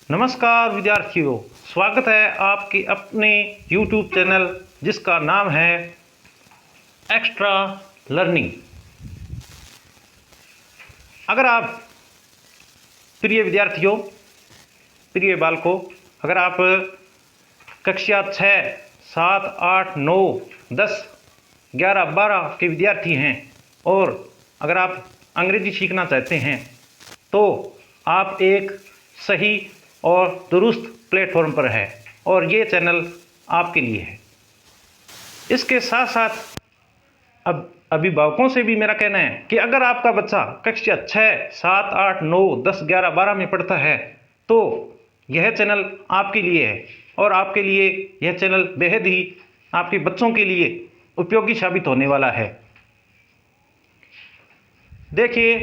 नमस्कार विद्यार्थियों, स्वागत है आपके अपने YouTube चैनल जिसका नाम है एक्स्ट्रा लर्निंग। अगर आप प्रिय विद्यार्थियों, प्रिय बालकों, अगर आप कक्षा 6, 7, 8, 9, 10, 11, 12 के विद्यार्थी हैं और अगर आप अंग्रेजी सीखना चाहते हैं तो आप एक सही और दुरुस्त प्लेटफॉर्म पर है और ये चैनल आपके लिए है। इसके साथ साथ अब अभिभावकों से भी मेरा कहना है कि अगर आपका बच्चा कक्षा 6, 7, 8, 9, 10, 11, 12 में पढ़ता है तो यह चैनल आपके लिए है और आपके लिए यह चैनल बेहद ही आपके बच्चों के लिए उपयोगी साबित होने वाला है। देखिए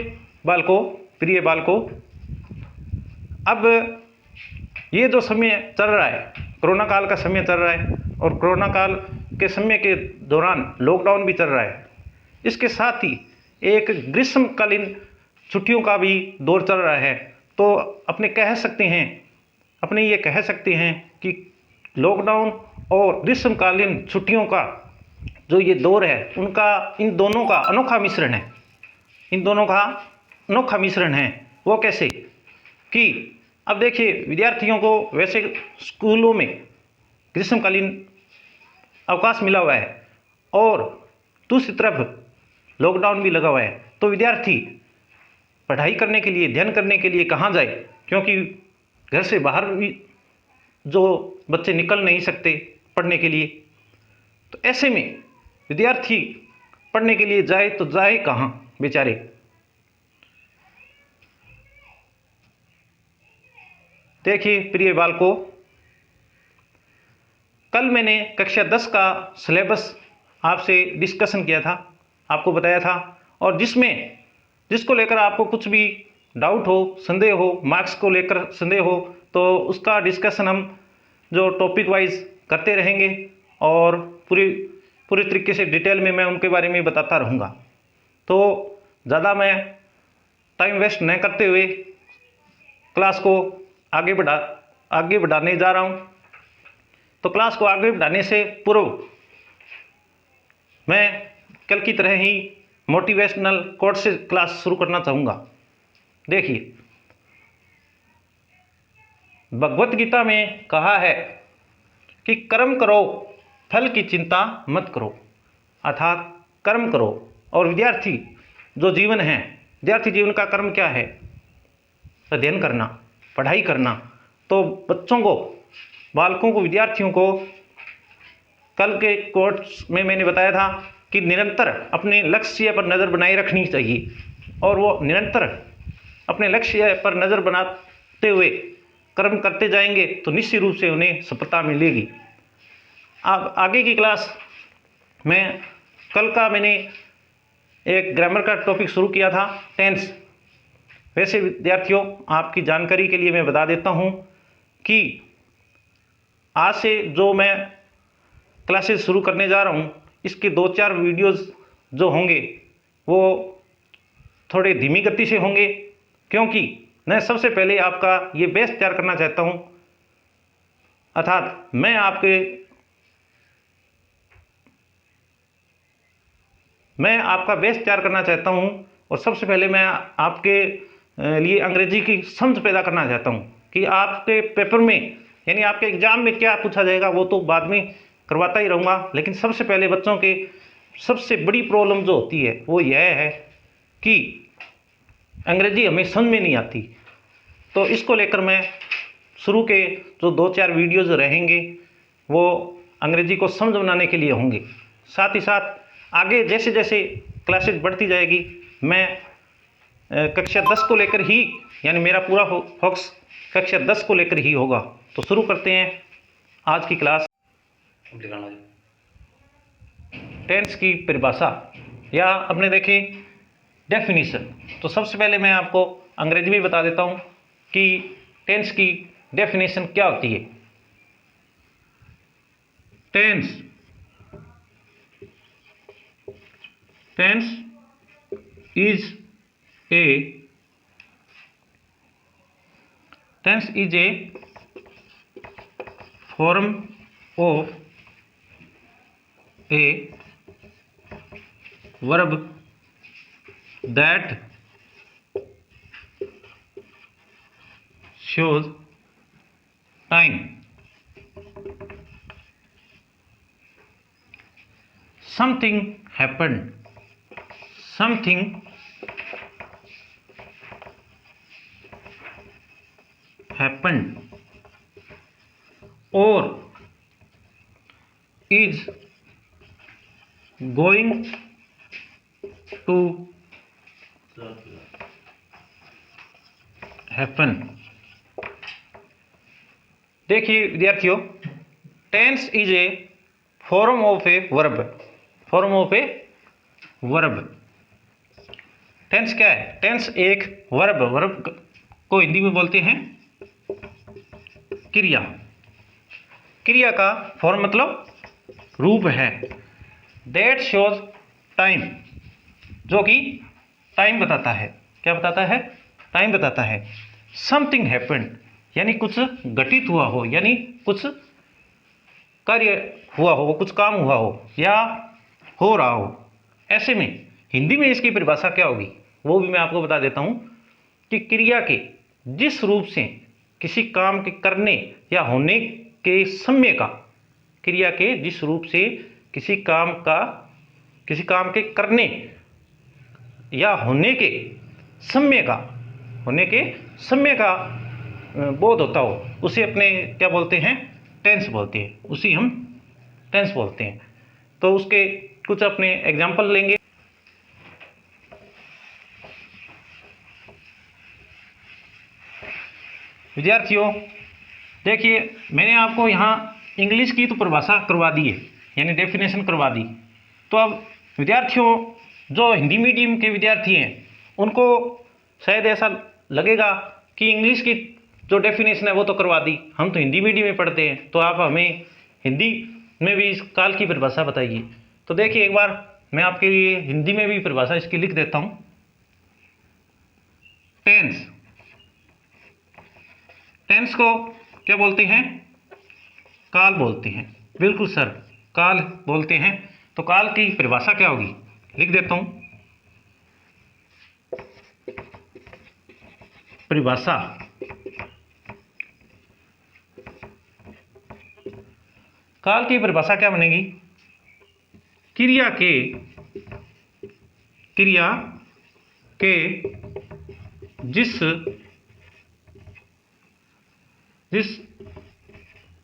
बालकों, प्रिय बालकों, अब ये जो समय चल रहा है, कोरोना काल का समय चल रहा है और कोरोना काल के समय के दौरान लॉकडाउन भी चल रहा है। इसके साथ ही एक ग्रीष्मकालीन छुट्टियों का भी दौर चल रहा है। तो अपने कह सकते हैं कि लॉकडाउन और ग्रीष्मकालीन छुट्टियों का जो ये दौर है उनका इन दोनों का अनोखा मिश्रण है। वो कैसे कि अब देखिए, विद्यार्थियों को वैसे स्कूलों में ग्रीष्मकालीन अवकाश मिला हुआ है और दूसरी तरफ लॉकडाउन भी लगा हुआ है। तो विद्यार्थी पढ़ाई करने के लिए, ध्यान करने के लिए कहाँ जाए, क्योंकि घर से बाहर भी जो बच्चे निकल नहीं सकते पढ़ने के लिए। तो ऐसे में विद्यार्थी पढ़ने के लिए जाए तो जाए कहाँ बेचारे। देखिए प्रिय बालकों, कल मैंने कक्षा 10 का सिलेबस आपसे डिस्कशन किया था, आपको बताया था, और जिसको लेकर आपको कुछ भी डाउट हो, संदेह हो, मार्क्स को लेकर संदेह हो, तो उसका डिस्कशन हम जो टॉपिक वाइज करते रहेंगे और पूरी तरीके से डिटेल में मैं उनके बारे में बताता रहूँगा। तो ज़्यादा मैं टाइम वेस्ट न करते हुए क्लास को आगे बढ़ाने जा रहा हूँ। तो क्लास को आगे बढ़ाने से पूर्व मैं कल की तरह ही मोटिवेशनल कोट से क्लास शुरू करना चाहूँगा। देखिए, भगवत गीता में कहा है कि कर्म करो, फल की चिंता मत करो, अर्थात कर्म करो। और विद्यार्थी जीवन का कर्म क्या है? अध्ययन करना, पढ़ाई करना। तो बच्चों को, बालकों को, विद्यार्थियों को कल के कोर्स में मैंने बताया था कि निरंतर अपने लक्ष्य पर नज़र बनाए रखनी चाहिए और वो निरंतर अपने लक्ष्य पर नज़र बनाते हुए कर्म करते जाएंगे तो निश्चित रूप से उन्हें सफलता मिलेगी। अब आगे की क्लास में मैंने एक ग्रामर का टॉपिक शुरू किया था, टेंस। वैसे विद्यार्थियों, आपकी जानकारी के लिए मैं बता देता हूँ कि आज से जो मैं क्लासेस शुरू करने जा रहा हूँ, इसके 2-4 वीडियोस जो होंगे वो थोड़े धीमी गति से होंगे, क्योंकि मैं सबसे पहले आपका ये बेस तैयार करना चाहता हूँ। अर्थात मैं आपका बेस तैयार करना चाहता हूँ और सबसे पहले मैं आपके लिए अंग्रेजी की समझ पैदा करना चाहता हूँ कि आपके पेपर में, यानी आपके एग्जाम में क्या पूछा जाएगा वो तो बाद में करवाता ही रहूँगा, लेकिन सबसे पहले बच्चों के सबसे बड़ी प्रॉब्लम जो होती है वो यह है कि अंग्रेजी हमें समझ में नहीं आती। तो इसको लेकर मैं शुरू के जो 2-4 वीडियोज रहेंगे वो अंग्रेजी को समझ बनाने के लिए होंगे। साथ ही साथ आगे जैसे जैसे क्लासेस बढ़ती जाएगी मैं कक्षा 10 को लेकर ही, यानी मेरा पूरा फोकस कक्षा 10 को लेकर ही होगा। तो शुरू करते हैं आज की क्लास। टेंस की परिभाषा या अपने देखें डेफिनेशन। तो सबसे पहले मैं आपको अंग्रेजी में बता देता हूँ कि टेंस की डेफिनेशन क्या होती है। Tense is a tense is a form of a verb that shows time. Something happened. Something happened or is going to happen. देखिए विद्यार्थियों, tense is a form of a verb. Form of a verb. Tense क्या है? Tense एक verb. Verb को हिंदी में बोलते हैं क्रिया। क्रिया का फॉर्म मतलब रूप है। दैट शोज टाइम, जो कि टाइम बताता है। क्या बताता है? टाइम बताता है। समथिंग हैपेंड, यानी कुछ घटित हुआ हो, यानी कुछ कार्य हुआ हो, कुछ काम हुआ हो या हो रहा हो। ऐसे में हिंदी में इसकी परिभाषा क्या होगी वो भी मैं आपको बता देता हूं कि क्रिया के जिस रूप से किसी काम के करने या होने के समय का, क्रिया के जिस रूप से किसी काम के करने या होने के समय का बोध होता हो, उसे अपने क्या बोलते हैं? टेंस बोलते हैं। उसी हम टेंस बोलते हैं। तो उसके कुछ अपने एग्जाम्पल लेंगे। विद्यार्थियों देखिए, मैंने आपको यहाँ इंग्लिश की तो परिभाषा करवा दी है, यानी डेफिनेशन करवा दी। तो अब विद्यार्थियों, जो हिंदी मीडियम के विद्यार्थी हैं उनको शायद ऐसा लगेगा कि इंग्लिश की जो डेफिनेशन है वो तो करवा दी, हम तो हिंदी मीडियम में पढ़ते हैं, तो आप हमें हिंदी में भी इस काल की परिभाषा बताइए। तो देखिए, एक बार मैं आपके लिए हिंदी में भी परिभाषा इसकी लिख देता हूं। टेंस, टेंस को क्या बोलते हैं? काल बोलते हैं। बिल्कुल सर, काल बोलते हैं। तो काल की परिभाषा क्या होगी? लिख देता हूं। परिभाषा, काल की परिभाषा क्या बनेगी? क्रिया के जिस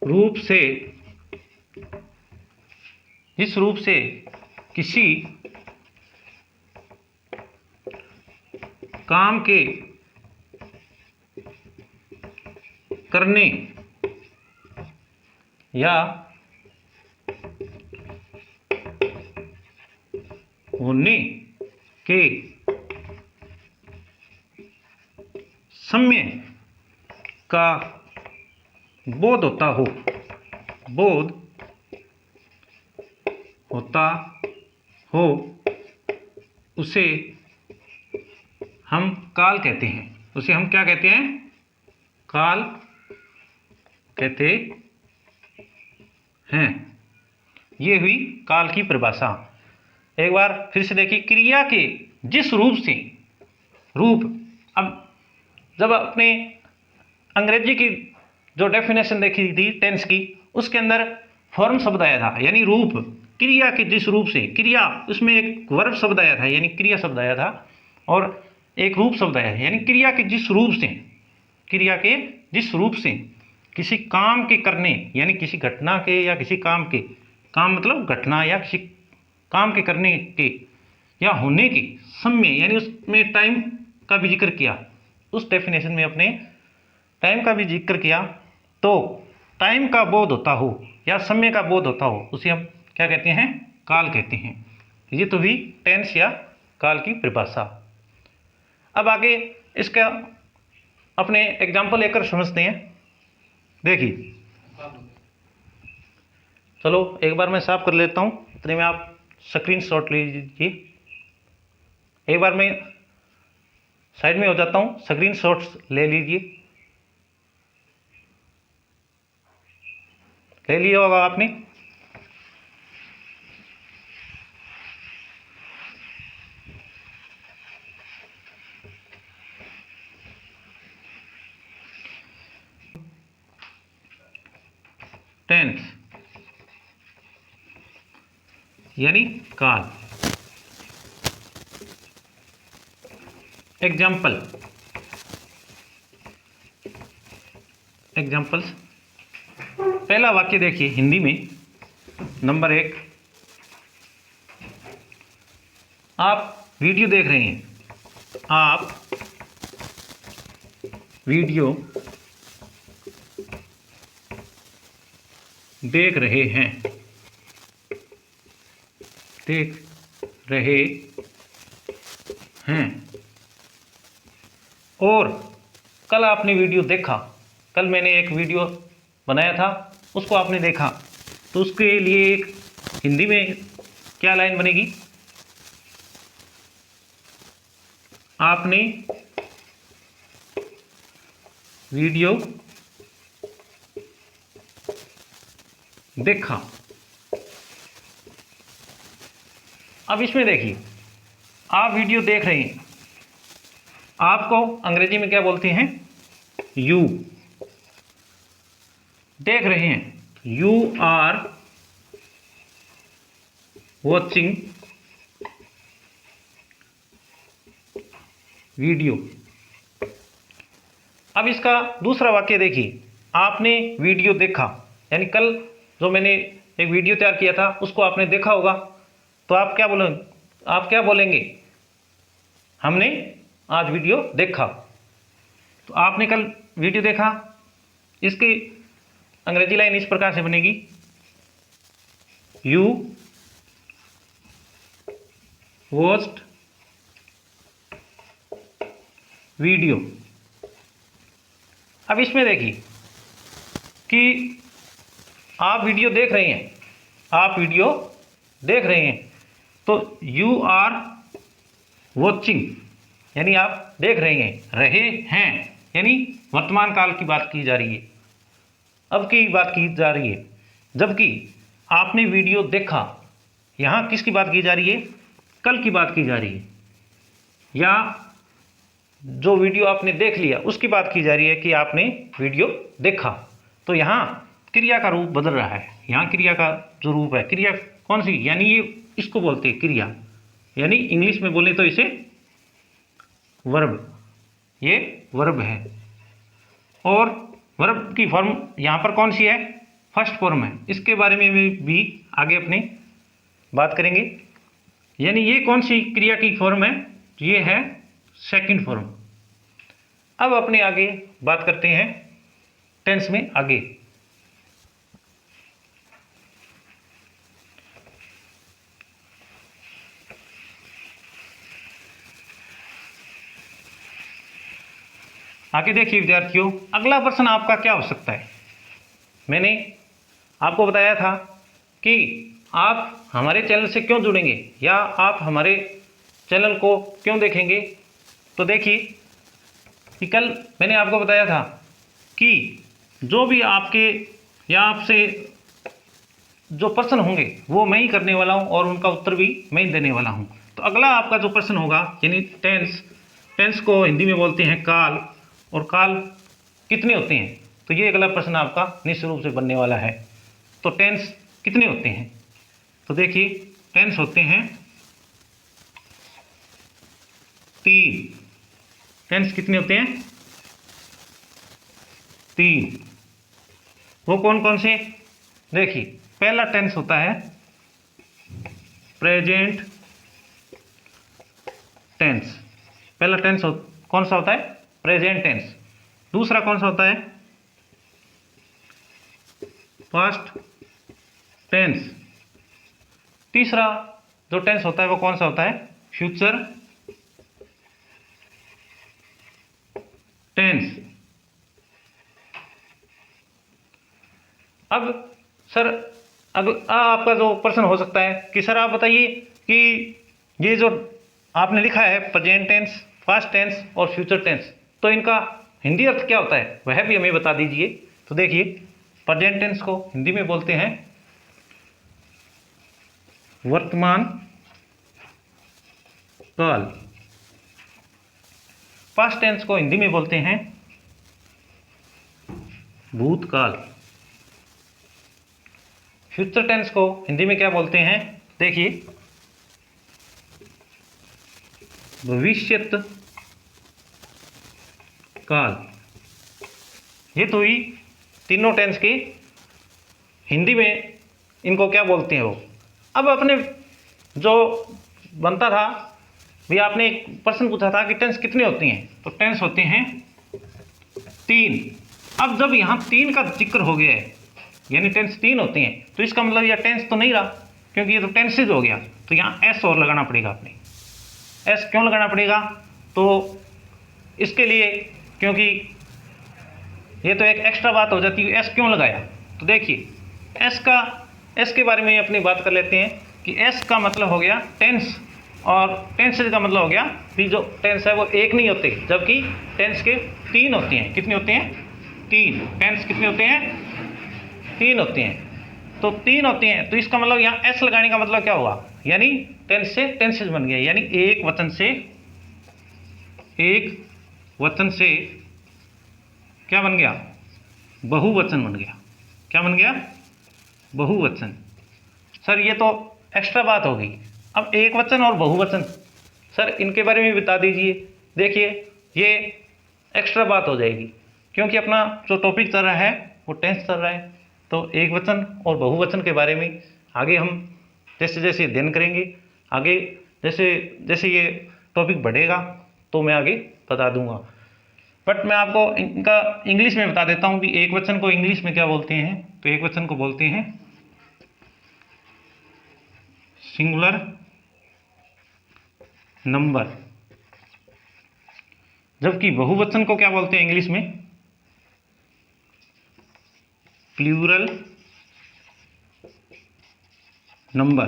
रूप से किसी काम के करने या होने के समय का बोध होता हो उसे हम काल कहते हैं। उसे हम क्या कहते हैं? काल कहते हैं। ये हुई काल की परिभाषा। एक बार फिर से देखिए, क्रिया के जिस रूप से, रूप, अब जब अपने अंग्रेजी की जो डेफिनेशन देखी थी टेंस की, उसके अंदर फॉर्म शब्द आया था, यानी रूप। क्रिया के जिस रूप से, क्रिया, उसमें एक वर्ब शब्द आया था, यानी क्रिया शब्द आया था, और एक रूप शब्द आया है, यानी क्रिया के जिस रूप से, क्रिया के जिस रूप से किसी काम के करने, यानी किसी घटना के या किसी काम के, काम मतलब घटना या किसी काम के करने के या होने के समय, यानी उसमें टाइम का भी जिक्र किया, उस डेफिनेशन में अपने टाइम का भी जिक्र किया, तो टाइम का बोध होता हो या समय का बोध होता हो, उसे हम क्या कहते हैं? काल कहते हैं। ये तो भी टेंस या काल की परिभाषा। अब आगे इसका अपने एग्जाम्पल लेकर समझते हैं। देखिए, चलो एक बार मैं साफ कर लेता हूँ, इतने में आप स्क्रीन शॉट ले लीजिए। एक बार मैं साइड में हो जाता हूँ, स्क्रीन शॉट्स ले लीजिए। ले लिया होगा आपने। टेंस यानी काल। Example, examples. पहला वाक्य देखिए हिंदी में, नंबर 1, आप वीडियो देख रहे हैं। आप वीडियो देख रहे हैं, देख रहे हैं। और कल आपने वीडियो देखा, कल मैंने एक वीडियो बनाया था, उसको आपने देखा, तो उसके लिए एक हिंदी में क्या लाइन बनेगी? आपने वीडियो देखा। अब इसमें देखिए, आप वीडियो देख रहे हैं, आपको अंग्रेजी में क्या बोलते हैं? यू। देख रहे हैं, यू आर वॉचिंग वीडियो। अब इसका दूसरा वाक्य देखिए, आपने वीडियो देखा, यानी कल जो मैंने एक वीडियो तैयार किया था उसको आपने देखा होगा, तो आप क्या बोलेंगे? आप क्या बोलेंगे? हमने आज वीडियो देखा। तो आपने कल वीडियो देखा, इसकी अंग्रेजी लाइन इस प्रकार से बनेगी, यू वॉच्ड वीडियो। अब इसमें देखिए कि आप वीडियो देख रहे हैं, आप वीडियो देख रहे हैं, तो यू आर वॉचिंग यानी आप देख रहे हैं यानी वर्तमान काल की बात की जा रही है, अब की बात की जा रही है। जबकि आपने वीडियो देखा, यहाँ किसकी बात की जा रही है? कल की बात की जा रही है, या जो वीडियो आपने देख लिया उसकी बात की जा रही है कि आपने वीडियो देखा। तो यहाँ क्रिया का रूप बदल रहा है, यहाँ क्रिया का जो रूप है, क्रिया कौन सी? यानी ये इसको बोलते हैं क्रिया, यानी इंग्लिश में बोले तो इसे वर्ब, ये वर्ब है। और वर्ब की फॉर्म यहाँ पर कौन सी है? फर्स्ट फॉर्म है। इसके बारे में भी आगे अपने बात करेंगे। यानी ये कौन सी क्रिया की फॉर्म है? ये है सेकंड फॉर्म। अब अपने आगे बात करते हैं टेंस में आगे। आगे देखिए विद्यार्थियों, अगला प्रश्न आपका क्या हो सकता है? मैंने आपको बताया था कि आप हमारे चैनल से क्यों जुड़ेंगे या आप हमारे चैनल को क्यों देखेंगे। तो देखिए कि कल मैंने आपको बताया था कि जो भी आपके या आपसे जो प्रश्न होंगे वो मैं ही करने वाला हूँ और उनका उत्तर भी मैं ही देने वाला हूँ। तो अगला आपका जो प्रश्न होगा, यानी टेंस, टेंस को हिंदी में बोलते हैं काल, और काल कितने होते हैं? तो ये अगला प्रश्न आपका निश्चित रूप से बनने वाला है। तो टेंस कितने होते हैं? तो देखिए टेंस होते हैं 3। टेंस कितने होते हैं? 3। वो कौन कौन से? देखिए पहला टेंस होता है प्रेजेंट टेंस। पहला टेंस कौन सा होता है? Present tense. दूसरा कौन सा होता है? Past tense. तीसरा जो टेंस होता है वो कौन सा होता है? Future tense. अब सर आपका जो प्रश्न हो सकता है कि सर आप बताइए कि ये जो आपने लिखा है प्रेजेंट टेंस, पास्ट टेंस और फ्यूचर टेंस, तो इनका हिंदी अर्थ क्या होता है? वह भी हमें बता दीजिए। तो देखिए प्रेजेंट टेंस को हिंदी में बोलते हैं वर्तमान काल। पास्ट टेंस को हिंदी में बोलते हैं भूतकाल। फ्यूचर टेंस को हिंदी में क्या बोलते हैं, देखिए, भविष्यत काल। ये तो ही तीनों टेंस की हिंदी में इनको क्या बोलते हैं वो। अब अपने जो बनता था भी, आपने एक प्रश्न पूछा था कि टेंस कितनी होती हैं, तो टेंस होते हैं 3। अब जब यहाँ 3 का जिक्र हो गया है, यानी टेंस 3 होती हैं, तो इसका मतलब यह टेंस तो नहीं रहा, क्योंकि ये तो टेंसेज हो गया। तो यहाँ एस और लगाना पड़ेगा आपने। एस क्यों लगाना पड़ेगा, तो इसके लिए, क्योंकि ये तो एक एक्स्ट्रा बात हो जाती है। एस क्यों लगाया, तो देखिए एस के बारे में अपनी बात कर लेते हैं कि एस का मतलब हो गया टेंस, और टेंसेज का मतलब हो गया कि जो टेंस है वो एक नहीं होते, जबकि टेंस के 3 होते हैं। कितने होते हैं, 3। टेंस कितने होते हैं, 3 होते हैं। तो 3 होते हैं, तो इसका मतलब यहाँ एस लगाने का मतलब क्या हुआ, यानी टेंस से टेंसेज बन गया, यानी एक वचन से क्या बन गया, बहुवचन बन गया। क्या बन गया, बहुवचन। सर ये तो एक्स्ट्रा बात हो गई। अब एक वचन और बहुवचन, सर इनके बारे में बता दीजिए। देखिए ये एक्स्ट्रा बात हो जाएगी, क्योंकि अपना जो टॉपिक चल रहा है वो टेंस चल रहा है। तो एक वचन और बहुवचन के बारे में आगे हम जैसे जैसे अध्ययन करेंगे, आगे जैसे जैसे ये टॉपिक बढ़ेगा तो मैं आगे बता दूंगा। बट मैं आपको इनका इंग्लिश में बता देता हूँ कि एक वचन को इंग्लिश में क्या बोलते हैं। तो एक वचन को बोलते हैं सिंगुलर नंबर, जबकि बहुवचन को क्या बोलते हैं इंग्लिश में, प्लूरल नंबर।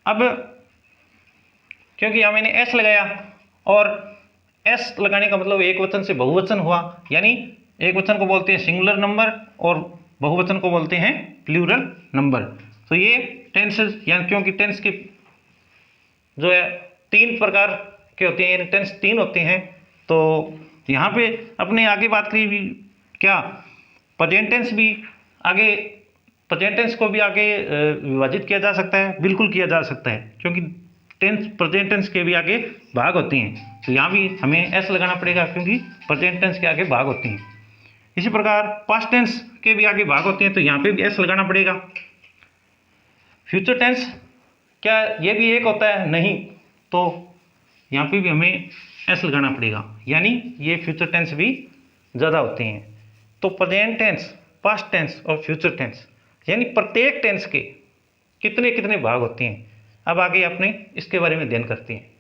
अब क्योंकि यहाँ मैंने एस लगाया, और एस लगाने का मतलब एक वचन से बहुवचन हुआ, यानी एक वचन को बोलते हैं सिंगुलर नंबर और बहुवचन को बोलते हैं प्लूरल नंबर। तो ये टेंसेस, यानी क्योंकि टेंस के जो है 3 प्रकार के होते हैं, यानी टेंस 3 होते हैं। तो यहाँ पे अपने आगे बात करी भी क्या, प्रेजेंट टेंस भी आगे, प्रेजेंट टेंस को भी आगे विभाजित किया जा सकता है, बिल्कुल किया जा सकता है, क्योंकि टेंस प्रेजेंट टेंस के भी आगे भाग होते हैं। तो यहाँ भी हमें एस लगाना पड़ेगा, क्योंकि प्रेजेंट टेंस के आगे भाग होते हैं। इसी प्रकार पास्ट टेंस के भी आगे भाग होते हैं, तो यहाँ पे भी एस लगाना पड़ेगा। फ्यूचर टेंस क्या ये भी एक होता है, नहीं, तो यहाँ पे भी हमें एस लगाना पड़ेगा, यानी ये फ्यूचर टेंस भी ज़्यादा होते हैं। तो प्रेजेंट टेंस, पास्ट टेंस और फ्यूचर टेंस, यानी प्रत्येक टेंस के कितने कितने भाग होते हैं। अब आगे अपने इसके बारे में अध्ययन करते हैं।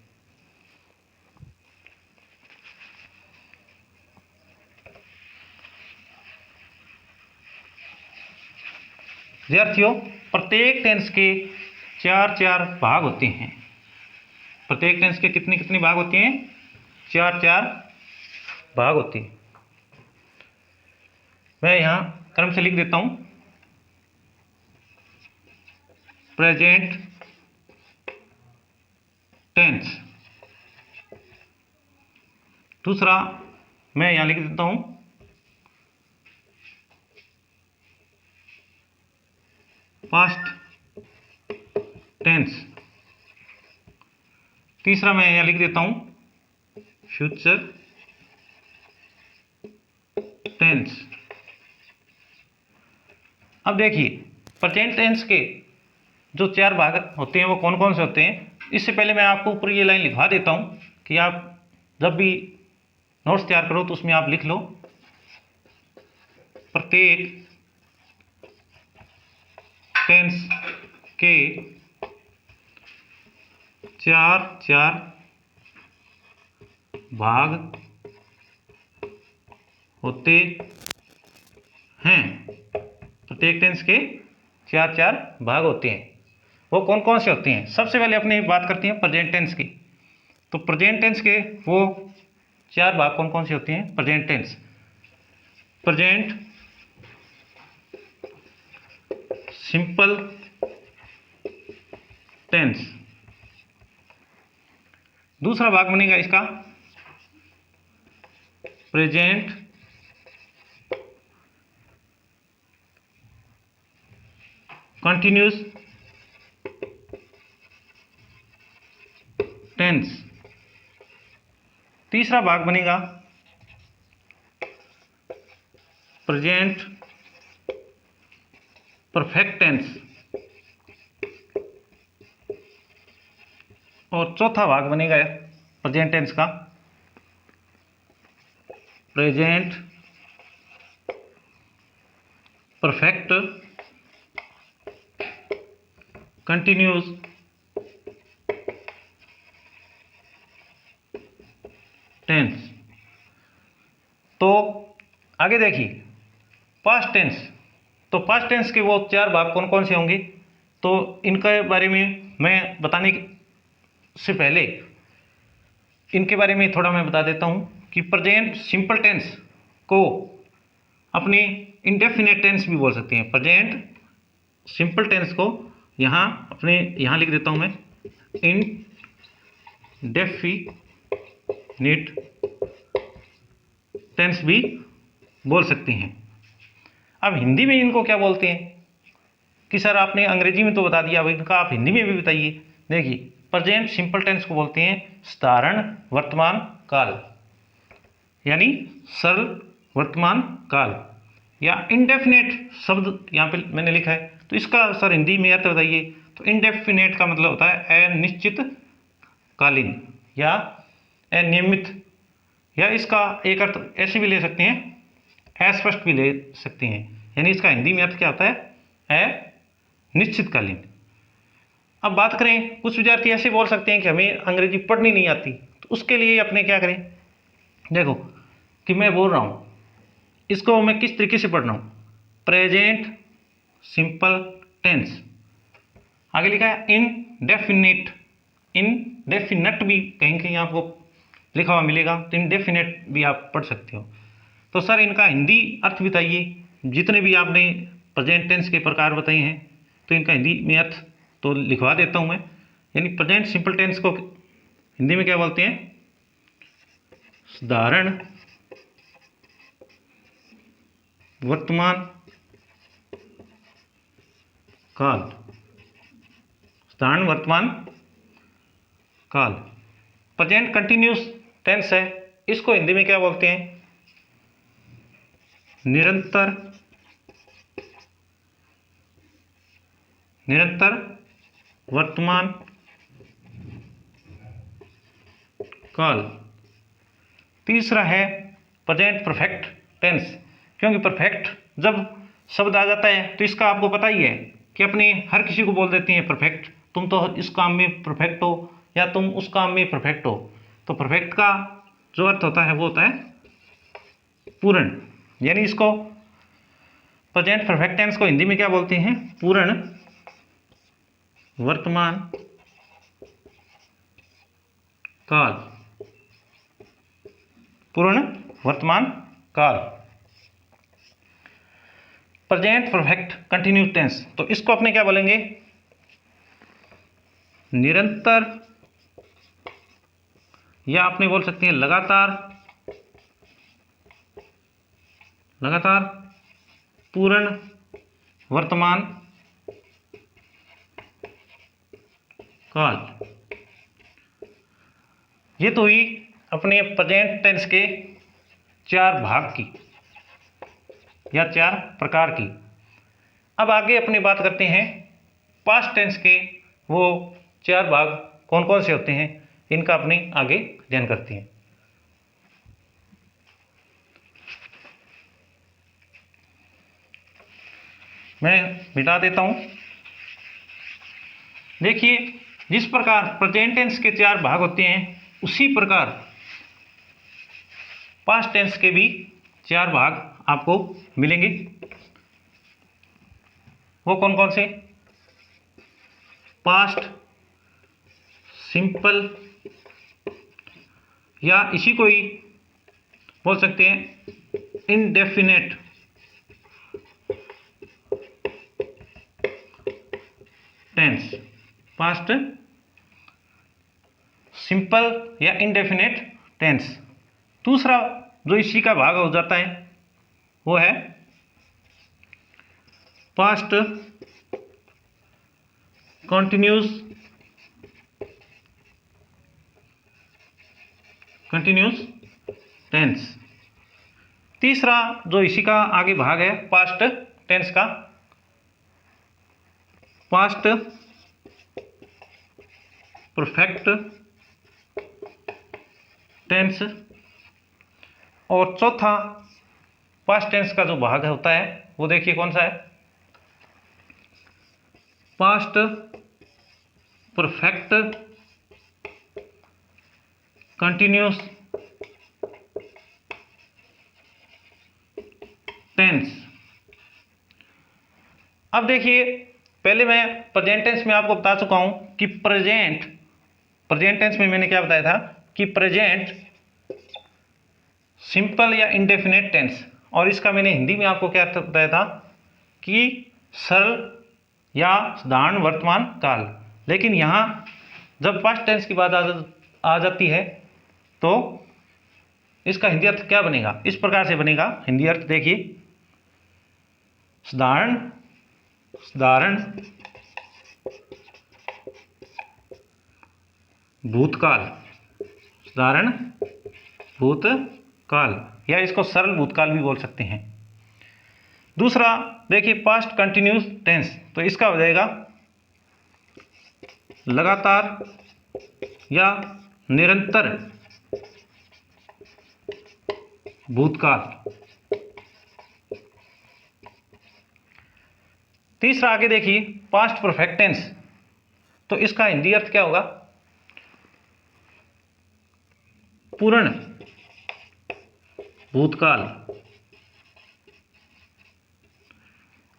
विद्यार्थियों, प्रत्येक टेंस के 4 भाग होते हैं। प्रत्येक टेंस के कितने कितने भाग होते हैं, 4 भाग होते हैं। मैं यहाँ क्रम से लिख देता हूँ। प्रेजेंट टेंस, दूसरा मैं यहाँ लिख देता हूँ पास्ट टेंस, तीसरा मैं यहाँ लिख देता हूँ फ्यूचर टेंस। अब देखिए प्रेजेंट टेंस के जो 4 भाग होते हैं वो कौन कौन से होते हैं। इससे पहले मैं आपको ऊपर ये लाइन लिखवा देता हूँ कि आप जब भी नोट्स तैयार करो तो उसमें आप लिख लो, प्रत्येक टेंस के 4 भाग होते हैं। प्रत्येक टेंस के 4 भाग होते हैं। वो कौन कौन से होते हैं, सबसे पहले अपनी बात करते हैं प्रेजेंट टेंस की। तो प्रेजेंट टेंस के वो 4 भाग कौन कौन से होते हैं। Present tense, present simple tense. दूसरा भाग बनेगा इसका प्रेजेंट कंटिन्यूस टेंस। तीसरा भाग बनेगा प्रेजेंट परफेक्ट टेंस। और चौथा भाग बनेगा प्रेजेंट टेंस का प्रेजेंट परफेक्ट कंटिन्यूस टेंस। तो आगे देखिए पास्ट टेंस। तो पास्ट टेंस के वो चार भाग कौन कौन से होंगे, तो इनके बारे में मैं बताने से पहले इनके बारे में थोड़ा मैं बता देता हूं कि प्रेजेंट सिंपल टेंस को अपने इंडेफिनेट टेंस भी बोल सकते हैं। प्रेजेंट सिंपल टेंस को यहाँ लिख देता हूं मैं, इनडेफिनिट टेंस भी बोल सकते हैं। अब हिंदी में इनको क्या बोलते हैं कि सर आपने अंग्रेजी में तो बता दिया, अब इनका आप हिंदी में भी बताइए। देखिए प्रेजेंट सिंपल टेंस को बोलते हैं साधारण वर्तमान काल, यानी सरल वर्तमान काल, या इंडेफिनेट शब्द यहाँ पे मैंने लिखा है, तो इसका सर हिंदी में अर्थ बताइए। तो इंडेफिनेट का मतलब होता है अनिश्चित कालीन या अनियमित, या इसका एक अर्थ ऐसे भी ले सकते हैं, अस्पष्ट भी ले सकते हैं, यानी इसका हिंदी में अर्थ क्या होता है अनिश्चितकालीन। अब बात करें, कुछ विद्यार्थी ऐसे बोल सकते हैं कि हमें अंग्रेजी पढ़नी नहीं आती, तो उसके लिए अपने क्या करें, देखो कि मैं बोल रहा हूँ इसको मैं किस तरीके से पढ़ रहा हूँ, प्रेजेंट सिंपल टेंस, आगे लिखा है इनडेफिनिट, इनडेफिनिट भी कहीं कहीं आपको लिखा हुआ मिलेगा, तो इनडेफिनिट भी आप पढ़ सकते हो। तो सर इनका हिंदी अर्थ बताइए, जितने भी आपने प्रेजेंट टेंस के प्रकार बताए हैं तो इनका हिंदी में अर्थ तो लिखवा देता हूं मैं। यानी प्रेजेंट सिंपल टेंस को हिंदी में क्या बोलते हैं, साधारण वर्तमान काल, साधारण वर्तमान काल। प्रेजेंट कंटिन्यूस टेंस है, इसको हिंदी में क्या बोलते हैं, निरंतर वर्तमान काल। तीसरा है प्रेजेंट परफेक्ट टेंस, क्योंकि परफेक्ट जब शब्द आ जाता है तो इसका आपको पता ही है कि अपने हर किसी को बोल देते हैं परफेक्ट, तुम तो इस काम में परफेक्ट हो या तुम उस काम में परफेक्ट हो। तो परफेक्ट का जो अर्थ होता है वो होता है पूर्ण, यानी इसको प्रेजेंट परफेक्ट टेंस को हिंदी में क्या बोलते हैं, पूर्ण वर्तमान काल, पूर्ण वर्तमान काल। प्रेजेंट परफेक्ट कंटिन्यूस टेंस, तो इसको अपने क्या बोलेंगे, निरंतर, या आपने बोल सकते हैं लगातार पूर्ण वर्तमान काल। ये तो हुई अपने प्रेजेंट टेंस के चार भाग की या चार प्रकार की। अब आगे अपनी बात करते हैं पास्ट टेंस के वो चार भाग कौन कौन से होते हैं, इनका अपने आगे अध्ययन करते हैं। मैं मिटा देता हूं। देखिए जिस प्रकार प्रेजेंट टेंस के चार भाग होते हैं उसी प्रकार पास्ट टेंस के भी चार भाग आपको मिलेंगे। वो कौन कौन से, पास्ट सिंपल, या इसी को ही बोल सकते हैं इनडेफिनेट पास्ट सिंपल या इंडेफिनिट टेंस। दूसरा जो इसी का भाग हो जाता है वो है पास्ट कंटिन्यूस टेंस। तीसरा जो इसी का आगे भाग है पास्ट टेंस का, पास्ट परफेक्ट टेंस। और चौथा पास्ट टेंस का जो भाग होता है वो देखिए कौन सा है, पास्ट परफेक्ट कंटिन्यूस टेंस। अब देखिए पहले मैं प्रेजेंट टेंस में आपको बता चुका हूं कि प्रेजेंट टेंस में मैंने क्या बताया था कि प्रेजेंट सिंपल या इंडेफिनिट टेंस, और इसका मैंने हिंदी में आपको क्या बताया था कि सरल या साधारण वर्तमान काल। लेकिन यहां जब पास्ट टेंस की बात आ जाती है तो इसका हिंदी अर्थ क्या बनेगा, इस प्रकार से बनेगा हिंदी अर्थ। देखिए साधारण भूतकाल, साधारण भूतकाल, या इसको सरल भूतकाल भी बोल सकते हैं। दूसरा देखिए पास्ट कंटिन्यूस टेंस, तो इसका हो जाएगा लगातार या निरंतर भूतकाल। तीसरा आगे देखिए पास्ट परफेक्ट टेंस, तो इसका हिंदी अर्थ क्या होगा, पूर्ण भूतकाल।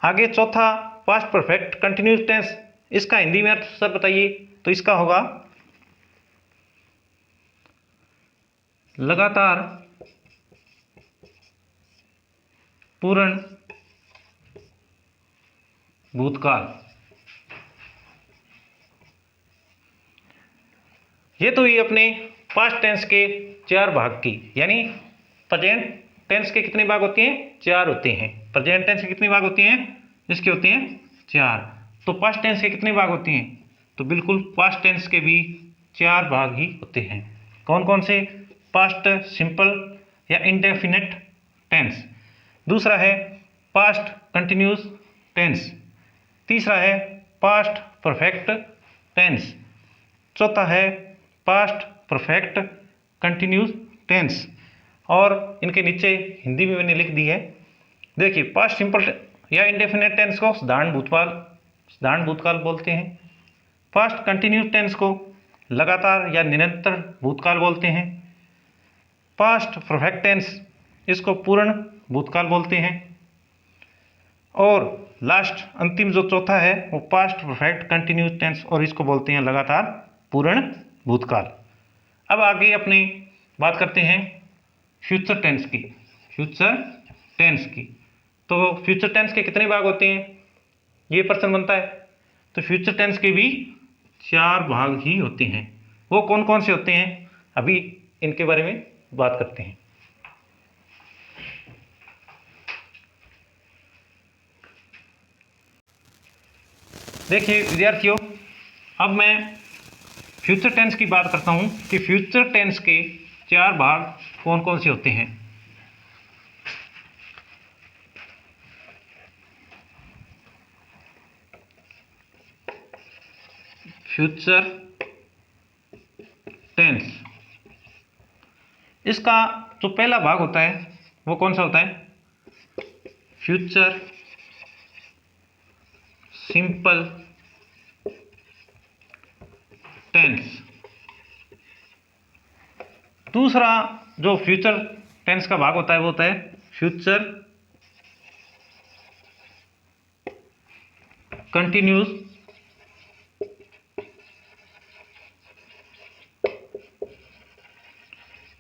आगे चौथा पास्ट परफेक्ट कंटिन्यूस टेंस, इसका हिंदी में अर्थ सर बताइए, तो इसका होगा लगातार पूर्ण भूतकाल। ये तो ये अपने पास्ट टेंस के चार भाग की, यानी प्रेजेंट टेंस के कितने भाग होते हैं, चार होते हैं। प्रेजेंट टेंस के कितने भाग होते हैं, इसके होते हैं चार। तो पास्ट टेंस के कितने भाग होते हैं, तो बिल्कुल पास्ट टेंस के भी चार भाग ही होते हैं। कौन कौन से, पास्ट सिंपल या इंडेफिनिट टेंस, दूसरा है पास्ट कंटिन्यूस टेंस, तीसरा है पास्ट परफेक्ट टेंस, चौथा है पास्ट परफेक्ट कंटिन्यूस टेंस। और इनके नीचे हिंदी में मैंने लिख दी है, देखिए पास्ट सिंपल या इंडेफिनिट टेंस को साधारण भूतकाल बोलते हैं, पास्ट कंटिन्यूस टेंस को लगातार या निरंतर भूतकाल बोलते हैं, पास्ट परफेक्ट टेंस इसको पूर्ण भूतकाल बोलते हैं, और लास्ट अंतिम जो चौथा है वो पास्ट परफेक्ट कंटिन्यूस टेंस, और इसको बोलते हैं लगातार पूर्ण भूतकाल। अब आगे अपनी बात करते हैं फ्यूचर टेंस की। तो फ्यूचर टेंस के कितने भाग होते हैं, ये प्रश्न बनता है। तो फ्यूचर टेंस के भी चार भाग ही होते हैं। वो कौन कौन से होते हैं, अभी इनके बारे में बात करते हैं। देखिए विद्यार्थियों, अब मैं फ्यूचर टेंस की बात करता हूं कि फ्यूचर टेंस के चार भाग कौन कौन से होते हैं। फ्यूचर टेंस, इसका जो पहला भाग होता है वो कौन सा होता है, फ्यूचर सिंपल टेंस। दूसरा जो फ्यूचर टेंस का भाग होता है वो होता है फ्यूचर कंटिन्यूस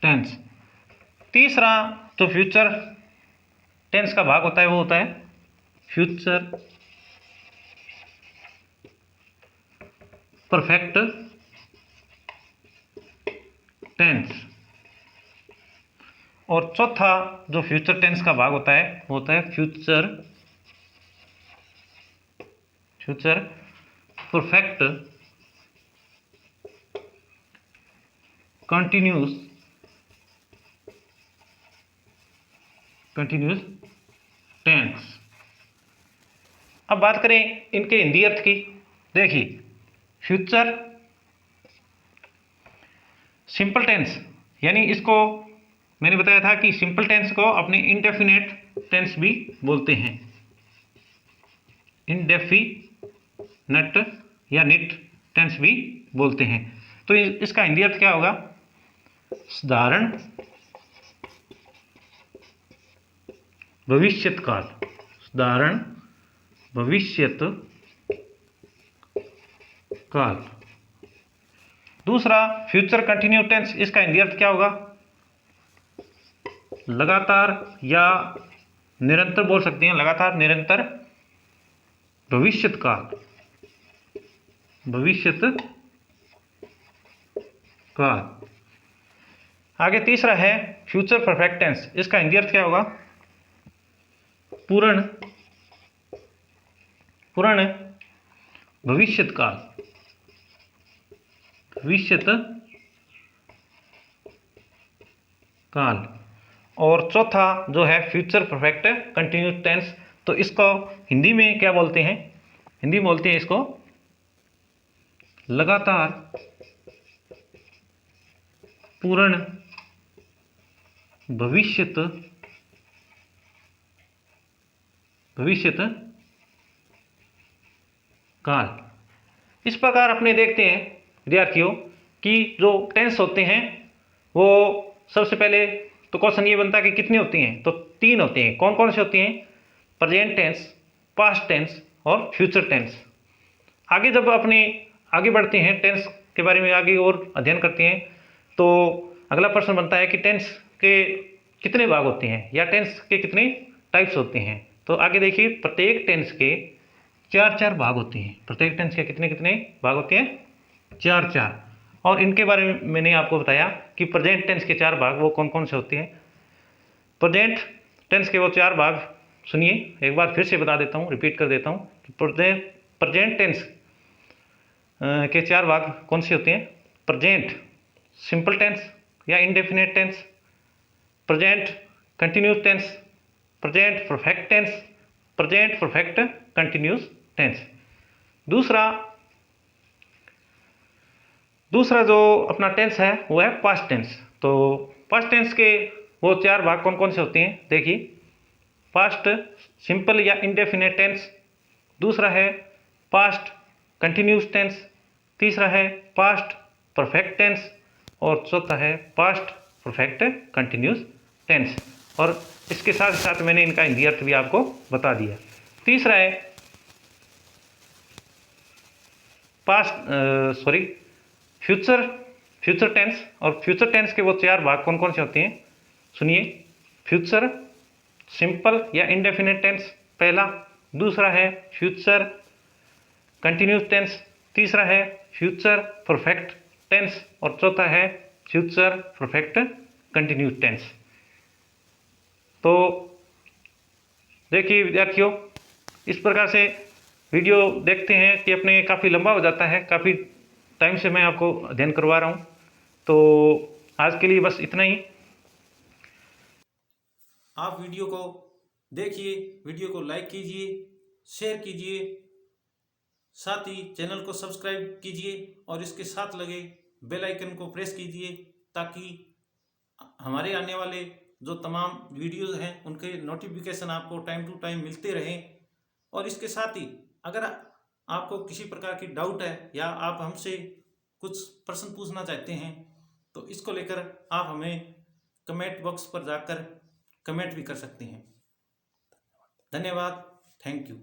टेंस। तीसरा जो फ्यूचर टेंस का भाग होता है वो होता है फ्यूचर परफेक्ट टेंस। और चौथा जो फ्यूचर टेंस का भाग होता है वो होता है फ्यूचर परफेक्ट कंटिन्यूस टेंस। अब बात करें इनके हिंदी अर्थ की। देखिए, फ्यूचर सिंपल टेंस, यानी इसको मैंने बताया था कि सिंपल टेंस को अपने इंडेफिनेट टेंस भी बोलते हैं। इंडेफिनेट या निट टेंस भी बोलते हैं। तो इसका हिंदी अर्थ क्या होगा? साधारण भविष्यत काल। साधारण भविष्यत काल। दूसरा फ्यूचर कंटिन्यू टेंस, इसका हिंदी अर्थ क्या होगा? लगातार या निरंतर बोल सकते हैं, लगातार निरंतर भविष्यत काल। भविष्यत काल। आगे तीसरा है फ्यूचर परफेक्ट टेंस, इसका हिंदी अर्थ क्या होगा? पूर्ण भविष्यत काल। भविष्यत काल। और चौथा जो है फ्यूचर परफेक्ट कंटिन्यूस टेंस, तो इसको हिंदी में क्या बोलते हैं? हिंदी में बोलते हैं इसको लगातार पूर्ण भविष्यत काल। इस प्रकार अपने देखते हैं विद्यार्थियों कि जो टेंस होते हैं वो सबसे पहले तो क्वेश्चन ये बनता है कि कितनी होती हैं? तो 3 होती हैं। कौन कौन से होती हैं? प्रेजेंट टेंस, पास्ट टेंस और फ्यूचर टेंस। आगे जब अपने आगे बढ़ते हैं, टेंस के बारे में आगे और अध्ययन करते हैं, तो अगला प्रश्न बनता है कि टेंस के कितने भाग होते हैं या टेंस के कितने टाइप्स होते हैं। तो आगे देखिए, प्रत्येक टेंस के 4 भाग होते हैं। प्रत्येक टेंस के कितने भाग होते हैं? 4। और इनके बारे में मैंने आपको बताया कि प्रेजेंट टेंस के 4 भाग वो कौन कौन से होते हैं। प्रेजेंट टेंस के वो 4 भाग सुनिए, एक बार फिर से बता देता हूँ, रिपीट कर देता हूँ कि प्रेजेंट टेंस के 4 भाग कौन से होते हैं? प्रेजेंट सिंपल टेंस या indefinite tense, present continuous tense, present perfect tense, present perfect continuous tense. दूसरा जो अपना टेंस है वो है पास्ट टेंस। तो पास्ट टेंस के वो 4 भाग कौन कौन से होते हैं? देखिए, पास्ट सिंपल या इंडेफिनेट टेंस, दूसरा है पास्ट कंटिन्यूस टेंस, तीसरा है पास्ट परफेक्ट टेंस और चौथा है पास्ट परफेक्ट कंटिन्यूस टेंस। और इसके साथ साथ मैंने इनका हिंदी अर्थ भी आपको बता दिया। तीसरा है फ्यूचर टेंस। और फ्यूचर टेंस के वो 4 भाग कौन कौन से होते हैं? सुनिए, फ्यूचर सिंपल या इंडेफिनेट टेंस पहला, दूसरा है फ्यूचर कंटिन्यूस टेंस, तीसरा है फ्यूचर परफेक्ट टेंस और चौथा है फ्यूचर परफेक्ट कंटिन्यूस टेंस। तो देखिए विद्यार्थियों, इस प्रकार से वीडियो देखते हैं कि अपने काफ़ी लंबा हो जाता है, काफ़ी टाइम से मैं आपको अध्ययन करवा रहा हूँ। तो आज के लिए बस इतना ही। आप वीडियो को देखिए, वीडियो को लाइक कीजिए, शेयर कीजिए, साथ ही चैनल को सब्सक्राइब कीजिए और इसके साथ लगे बेल आइकन को प्रेस कीजिए ताकि हमारे आने वाले जो तमाम वीडियोस हैं उनके नोटिफिकेशन आपको टाइम टू टाइम मिलते रहें। और इसके साथ ही अगर आपको किसी प्रकार की डाउट है या आप हमसे कुछ प्रश्न पूछना चाहते हैं तो इसको लेकर आप हमें कमेंट बॉक्स पर जाकर कमेंट भी कर सकते हैं। धन्यवाद। Thank you.